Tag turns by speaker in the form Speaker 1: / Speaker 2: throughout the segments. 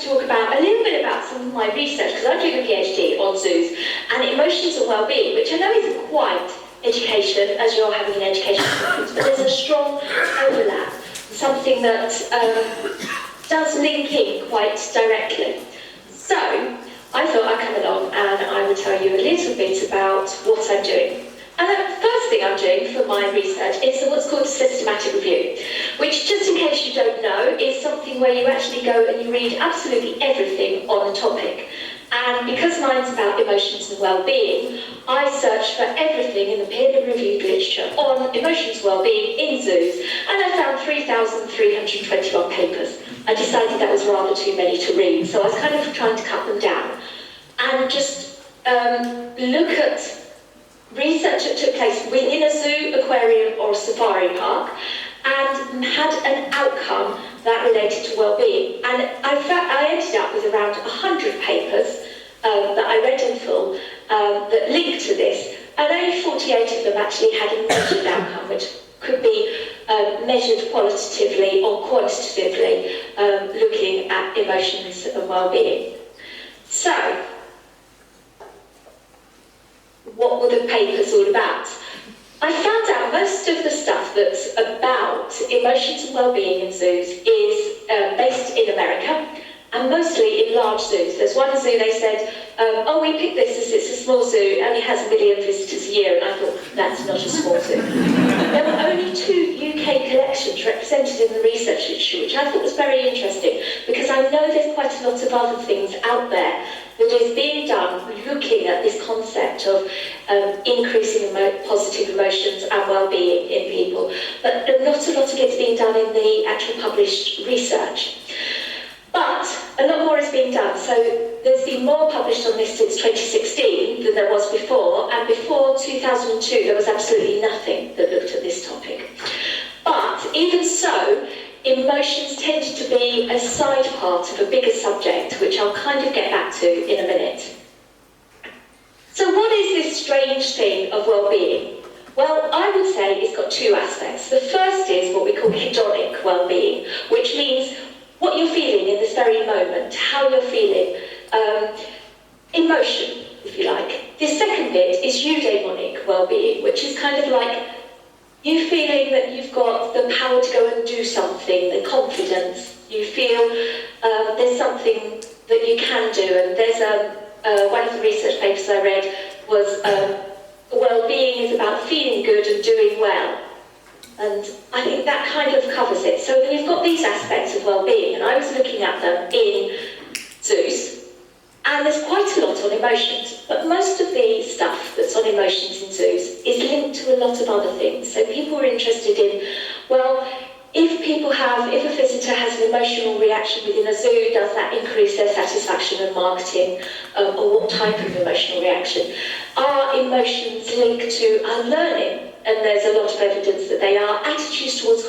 Speaker 1: to talk about a little bit about some of my research, because I'm doing a PhD on zoos and emotions and well-being, which I know isn't quite education, as you're having an education conference, but there's a strong overlap, something that does link in quite directly. So I thought I'd come along and I would tell you a little bit about what I'm doing. And the first thing I'm doing for my research is what's called a systematic review, which, just in case you don't know, is something where you actually go and you read absolutely everything on a topic. And because mine's about emotions and well-being, I searched for everything in the peer-reviewed literature on emotions and well-being in zoos, and I found 3,321 papers. I decided that was rather too many to read, so I was kind of trying to cut them down and just look at research that took place within a zoo, aquarium or a safari park, and had an outcome that related to well-being. And I ended up with around 100 papers that I read in full that linked to this, and only 48 of them actually had a measured outcome, which could be measured qualitatively or quantitatively, looking at emotions and well-being. So, what were the papers all about? I found out most of the stuff that's about emotions and well-being in zoos is based in America, and mostly in large zoos. There's one zoo they said, oh, we picked this as it's a small zoo, it only has 1 million visitors a year, and I thought, that's not a small zoo. There were only 2 UK collections represented in the research literature, which I thought was very interesting, because I know there's quite a lot of other things out there that is being done looking at this concept of increasing positive emotions and well-being in people, but not a lot of it's being done in the actual published research. But a lot more is being done. So there's been more published on this since 2016 than there was before, and before 2002 there was absolutely nothing that looked at this topic. But even so, emotions tended to be a side part of a bigger subject, which I'll kind of get back to in a minute. So what is this strange thing of well-being? Well, I would say it's got 2 aspects. The first is what we call hedonic well-being, which means what you're feeling in this very moment, how you're feeling, emotion, if you like. The second bit is eudaimonic well-being, which is kind of like you feeling that you've got the power to go and do something, the confidence. You feel there's something that you can do, and there's one of the research papers I read was well-being is about feeling good and doing well. And I think that kind of covers it. So we've got these aspects of well-being, and I was looking at them in zoos, and there's quite a lot on emotions, but most of the stuff that's on emotions in zoos is linked to a lot of other things. So people are interested in, well, if a visitor has an emotional reaction within a zoo, does that increase their satisfaction and marketing, or what type of emotional reaction? Are emotions linked to our learning? And there's a lot of evidence that they are. Attitudes towards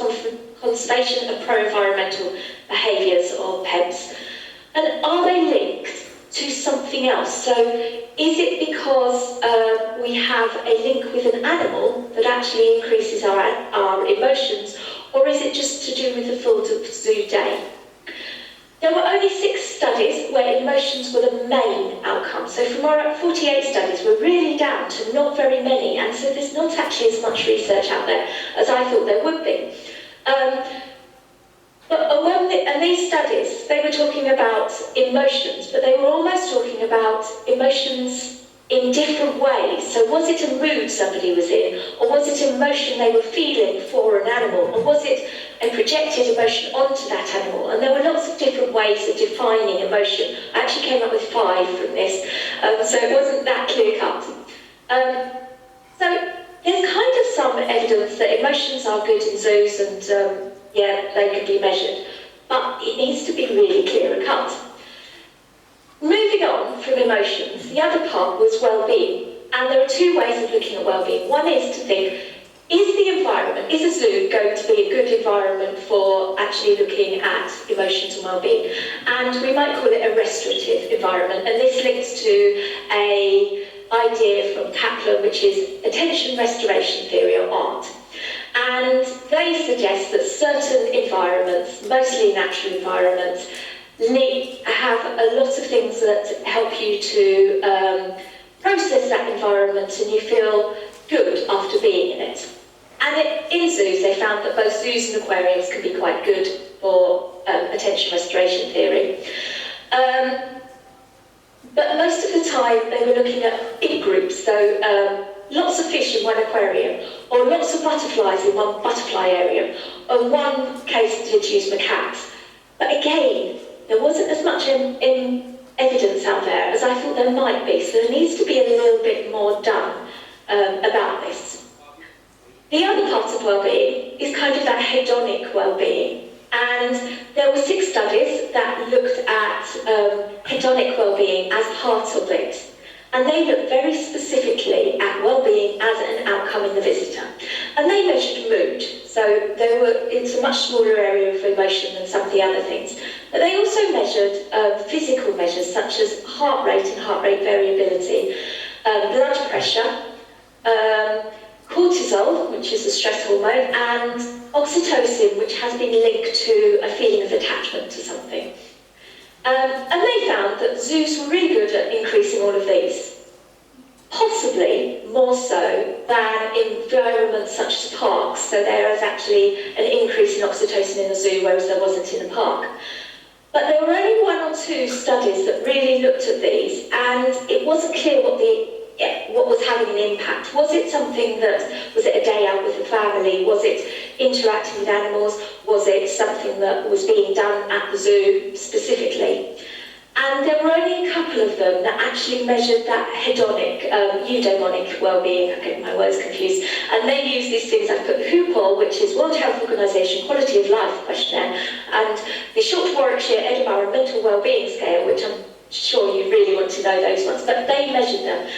Speaker 1: conservation and pro-environmental behaviours, or PEBs. And are they linked to something else? So is it because we have a link with an animal that actually increases our emotions, or is it just to do with the full zoo day? There were only 6 studies where emotions were the main outcome. So from our 48 studies, we're really down to not very many, and so there's not actually as much research out there as I thought there would be. And these studies, they were talking about emotions, but they were almost talking about emotions in different ways. So was it a mood somebody was in, or was it an emotion they were feeling for an animal, or was it a projected emotion onto that animal? And there were lots of different ways of defining emotion. I actually came up with 5 from this, so it wasn't that clear-cut. So there's kind of some evidence that emotions are good in zoos, and yeah, they can be measured, but it needs to be really clear-cut. Moving on from emotions, the other part was well-being, and there are 2 ways of looking at well-being. One is to think, is the environment, is a zoo going to be a good environment for actually looking at emotions and well-being? And we might call it a restorative environment, and this links to an idea from Kaplan, which is attention restoration theory, or ART. And they suggest that certain environments, mostly natural environments, have a lot of things that help you to process that environment, and you feel good after being in it. And in zoos, they found that both zoos and aquariums can be quite good for attention restoration theory. But most of the time, they were looking at big groups, so lots of fish in one aquarium, or lots of butterflies in one butterfly area. In one case, they did use macaques. But again, there wasn't as much in evidence out there as I thought there might be, so there needs to be a little bit more done about this. The other part of well-being is kind of that hedonic well-being, and there were 6 studies that looked at hedonic well-being as part of it, and they looked very specifically at well-being as an outcome in the visitor. And they measured mood, so it's a much smaller area of emotion than some of the other things. But they also measured physical measures such as heart rate and heart rate variability, blood pressure, cortisol, which is a stress hormone, and oxytocin, which has been linked to a feeling of attachment to something. And they found that zoos were really good at increasing all of these, possibly more so than in environments such as parks. So there is actually an increase in oxytocin in the zoo, whereas there wasn't in the park. But there were only 1 or 2 studies that really looked at these, and it wasn't clear what was having an impact. Was it something was it a day out with the family? Was it interacting with animals? Was it something that was being done at the zoo specifically? And there were only a couple of them that actually measured that hedonic, eudaimonic well-being. I'm getting my words confused. And they use these things. I've put the HUPOL, which is World Health Organization Quality of Life questionnaire, and the Short Warwickshire Edinburgh Mental Wellbeing Scale, which I'm sure you really want to know those ones, but they measured them.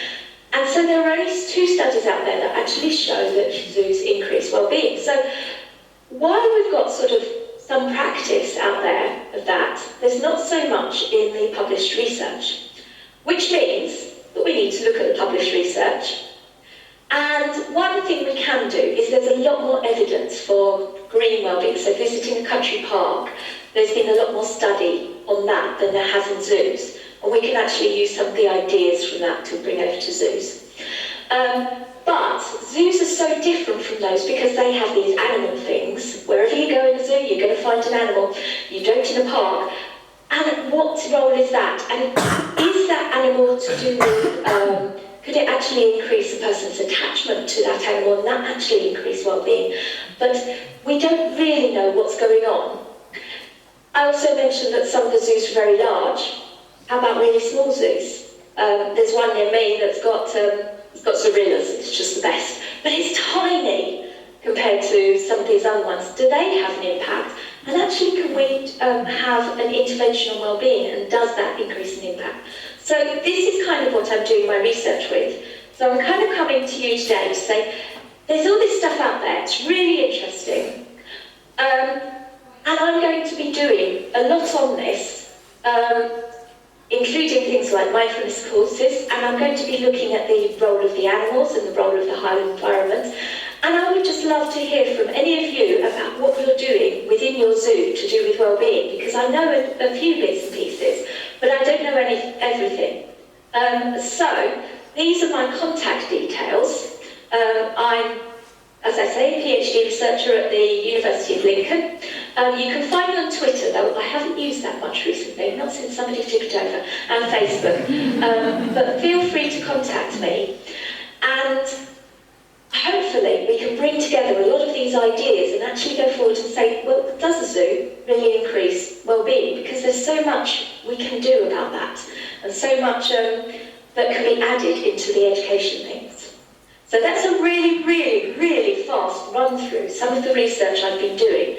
Speaker 1: And so there are only 2 studies out there that actually show that zoos increase well-being. So while we've got sort of some practice out there of that, there's not so much in the published research, which means that we need to look at the published research. And one thing we can do is there's a lot more evidence for green well-being, so visiting a country park. There's been a lot more study on that than there has in zoos. And we can actually use some of the ideas from that to bring over to zoos. But zoos are so different from those because they have these animal things. Wherever you go in a zoo, you're going to find an animal. You don't in a park. And what role is that? And is that animal to do with, could it actually increase a person's attachment to that animal and that actually increase well-being? But we don't really know what's going on. I also mentioned that some of the zoos are very large. How about really small zoos? There's one near me that's got gorillas. It's just the best. But it's tiny compared to some of these other ones. Do they have an impact? And actually, can we have an intervention on well-being, and does that increase in impact? So this is kind of what I'm doing my research with. So I'm kind of coming to you today to say, there's all this stuff out there. It's really interesting. And I'm going to be doing a lot on this. Including things like mindfulness courses, and I'm going to be looking at the role of the animals and the role of the high environment. And I would just love to hear from any of you about what you're doing within your zoo to do with well-being, because I know a few bits and pieces, but I don't know everything. So these are my contact details. I'm, as I say, a PhD researcher at the University of Lincoln. You can find me on Twitter, though I haven't used that much recently, not since somebody took it over, and Facebook. But feel free to contact me. And hopefully we can bring together a lot of these ideas and actually go forward and say, well, does a zoo really increase well-being? Because there's so much we can do about that, and so much that can be added into the education things. So that's a really, really, really fast run through some of the research I've been doing